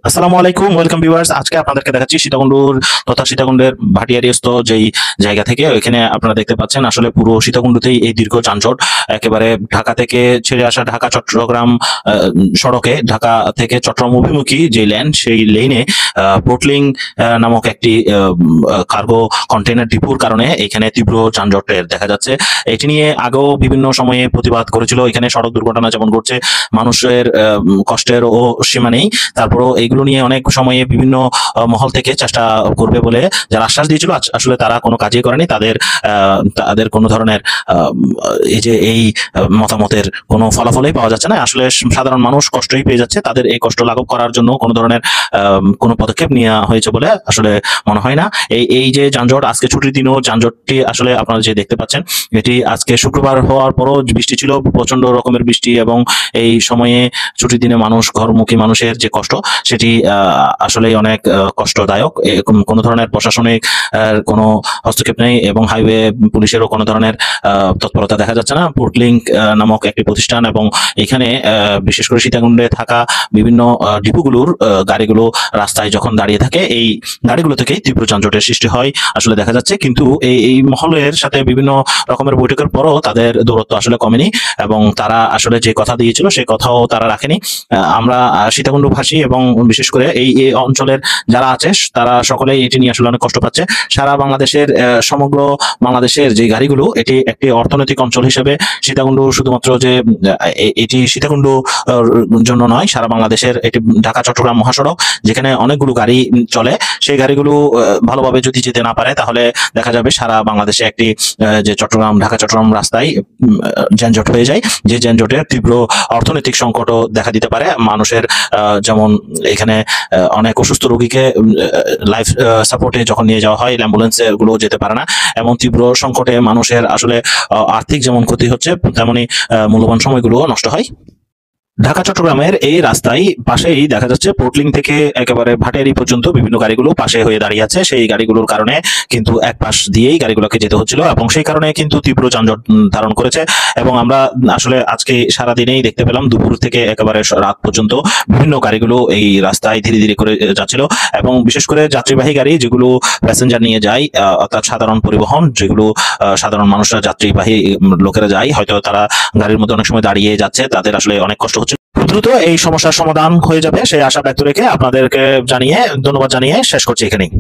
আসসালামু আলাইকুম, welcome viewers. আজকে আপনাদেরকে দেখাচ্ছি সীতাকুণ্ডুর তথা সীতাকুণ্ডের ভাটিয়ারিস্থ যেই জায়গা থেকে ওইখানে আপনারা দেখতে পাচ্ছেন আসলে পুরো সীতাকুণ্ডুতেই এই দীর্ঘ যানজট। একেবারে ঢাকা থেকে ছেড়ে আসা ঢাকা চট্টগ্রাম সড়কে ঢাকা থেকে চট্টগ্রাম অভিমুখী যে লেন সেই লেনে পোর্টলিং নামক একটি কার্গো কন্টেইনার ডিপোর কারণে এখানে তীব্র যানজটের দেখা যাচ্ছে। এটি নিয়ে আগেও বিভিন্ন সময়ে প্রতিবাদ করেছিল। এখানে সড়ক দুর্ঘটনা যেমন ঘটছে, মানুষের কষ্টেরও সীমা নেই। তারপরও এইগুলো নিয়ে অনেক সময়ে বিভিন্ন মহল থেকে চেষ্টা করবে বলে যারা আশ্বাস দিয়েছিল, আসলে তারা কোনো কাজই করেনি। তাদের কোনো ধরনের এই মতামতের কোনো ফলাফলই পাওয়া যাচ্ছে না। আসলে সাধারণ মানুষ কষ্টই পেয়ে যাচ্ছে। তাদের এই কষ্ট লাঘব করার জন্য কোনো ধরনের কোনো পদক্ষেপ নেওয়া হয়েছে বলে আসলে মনে হয় না। এই যে যানজট, আজকে ছুটির দিনও যানজটটি আসলে আপনারা যে দেখতে পাচ্ছেন, এটি আজকে শুক্রবার হওয়ার পরও বৃষ্টি ছিল, প্রচন্ড রকমের বৃষ্টি, এবং এই সময়ে ছুটির দিনে ঘরমুখী মানুষের যে কষ্ট সেটি আসলে অনেক কষ্টদায়ক। কোনো ধরনের প্রশাসনিক কোনো হস্তক্ষেপ নেই এবং হাইওয়ে পুলিশেরও কোনো ধরনের তৎপরতা দেখা যাচ্ছে না। পোর্টলিংক নামক একটি প্রতিষ্ঠান এবং এখানে বিশেষ করে সীতাকুণ্ডে থাকা বিভিন্ন ডিপোগুলোর গাড়িগুলো রাস্তায় যখন দাঁড়িয়ে থাকে, এই গাড়িগুলো থেকেই তীব্র যানজটের সৃষ্টি হয় আসলে দেখা যাচ্ছে। কিন্তু এই মহলের সাথে বিভিন্ন রকমের বৈঠকের পরও তাদের দূরত্ব আসলে কমেনি এবং তারা আসলে যে কথা দিয়েছিল সে কথাও তারা রাখেনি। আমরা সীতাকুণ্ড ভাষী এবং বিশেষ করে এই অঞ্চলের যারা আছে তারা সকলেই এটি নিয়ে আসলে অনেক কষ্ট পাচ্ছে। সারা বাংলাদেশের সমগ্র বাংলাদেশের যে গাড়িগুলো, এটি একটি অর্থনৈতিক অঞ্চল হিসেবে সীতাকুণ্ড শুধুমাত্র যে এটি সীতাকুণ্ড জন্য নয়, সারা বাংলাদেশের এটি ঢাকা চট্টগ্রাম মহাসড়ক যেখানে অনেকগুলো গাড়ি চলে, সেই গাড়িগুলো ভালোভাবে যদি যেতে না পারে তাহলে দেখা যাবে সারা বাংলাদেশে একটি যে ঢাকা চট্টগ্রাম রাস্তায় যানজট হয়ে যায়, যে যানজটের তীব্র অর্থনৈতিক সংকটও দেখা দিতে পারে। মানুষের যেমন এখানে অনেক অসুস্থ রোগীকে লাইফ সাপোর্টে যখন নিয়ে যাওয়া হয়, অ্যাম্বুলেন্সে গুলো যেতে পারে না। এমন তীব্র সংকটে মানুষের আসলে আর্থিক যেমন ক্ষতি হচ্ছে, তেমনি মূল্যবান সময়গুলো নষ্ট হয়। ঢাকা চট্টগ্রামের এই রাস্তায় পাশেই দেখা যাচ্ছে পোর্টলিং থেকে একেবারে ভাটিয়ারি পর্যন্ত বিভিন্ন গাড়িগুলো পাশে হয়ে দাঁড়িয়ে আছে। সেই গাড়িগুলোর কারণে কিন্তু এক পাশ দিয়েই গাড়িগুলোকে যেতে হচ্ছিল এবং সেই কারণে কিন্তু তীব্র যানজট ধারণ করেছে। এবং আমরা আসলে আজকে সারাদিনেই দেখতে পেলাম দুপুর থেকে একেবারে রাত পর্যন্ত বিভিন্ন গাড়িগুলো এই রাস্তায় ধীরে ধীরে করে যাচ্ছিল এবং বিশেষ করে যাত্রীবাহী গাড়ি যেগুলো প্যাসেঞ্জার নিয়ে যায়, অর্থাৎ সাধারণ পরিবহন যেগুলো সাধারণ মানুষরা যাত্রীবাহী লোকেরা যায়, হয়তো তারা গাড়ির মধ্যে অনেক সময় দাঁড়িয়ে যাচ্ছে, তাদের আসলে অনেক কষ্ট হচ্ছে। দ্রুত এই সমস্যার সমাধান হয়ে যাবে সেই আশা ব্যক্ত রেখে আপনাদেরকে ধন্যবাদ জানিয়ে শেষ করছি এখানেই।